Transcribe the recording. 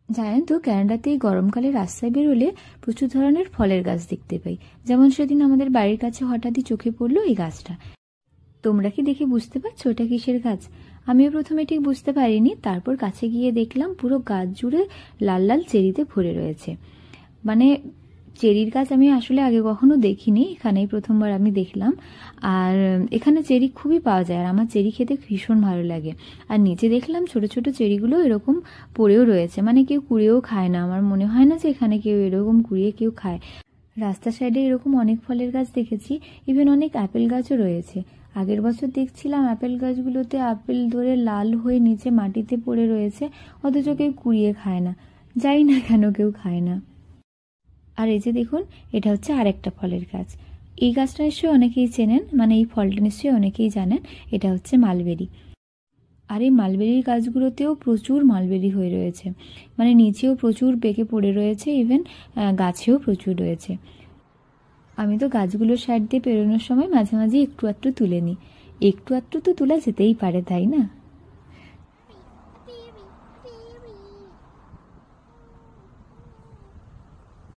জানেন তো, ক্যানাডাতে এই গরমকালে রাস্তায় বেরোলে প্রচুর ধরনের ফলের গাছ দেখতে পাই। যেমন সেদিন আমাদের বাড়ির কাছে হঠাৎই চোখে পড়লো এই গাছটা। তোমরা কি দেখে বুঝতে পারছো এটা কিসের গাছ? আমিও প্রথমে ঠিক বুঝতে পারিনি, তারপর কাছে গিয়ে দেখলাম পুরো গাছ জুড়ে লাল লাল চেরিতে ভরে রয়েছে। মানে চেরির গাছ আমি আসলে আগে কখনো দেখিনি, এখানেই প্রথমবার আমি দেখলাম। আর এখানে চেরি খুবই পাওয়া যায়, আর আমার চেরি খেতে ভীষণ ভালো লাগে। আর নিচে দেখলাম ছোট ছোট চেরিগুলো এরকম পড়েও রয়েছে, মানে কেউ কুড়িয়েও খায় না। আমার মনে হয় না যে এখানে কেউ এরকম কুড়িয়ে কেউ খায়। রাস্তার সাইডে এরকম অনেক ফলের গাছ দেখেছি, ইভেন অনেক আপেল গাছও রয়েছে। আগের বছর দেখছিলাম আপেল গাছগুলোতে আপেল ধরে লাল হয়ে নিচে মাটিতে পড়ে রয়েছে, অথচ কেউ কুড়িয়ে খায় না। জানি না কেন কেউ খায় না। আর এই যে দেখুন, এটা হচ্ছে আরেকটা ফলের গাছ। এই গাছটা নিশ্চয়ই অনেকেই চেনেন, মানে এই ফলটা নিশ্চয়ই অনেকেই জানেন। এটা হচ্ছে মালবেরি। আর এই মালবেরির গাছগুলোতেও প্রচুর মালবেরি হয়ে রয়েছে, মানে নিচেও প্রচুর পেকে পড়ে রয়েছে, ইভেন গাছেও প্রচুর রয়েছে। আমি তো গাছগুলোর সাইড দিয়ে পেরোনোর সময় মাঝে মাঝে একটু আধটু তুলে নিই। একটু আধটু তো তোলা যেতেই পারে, তাই না?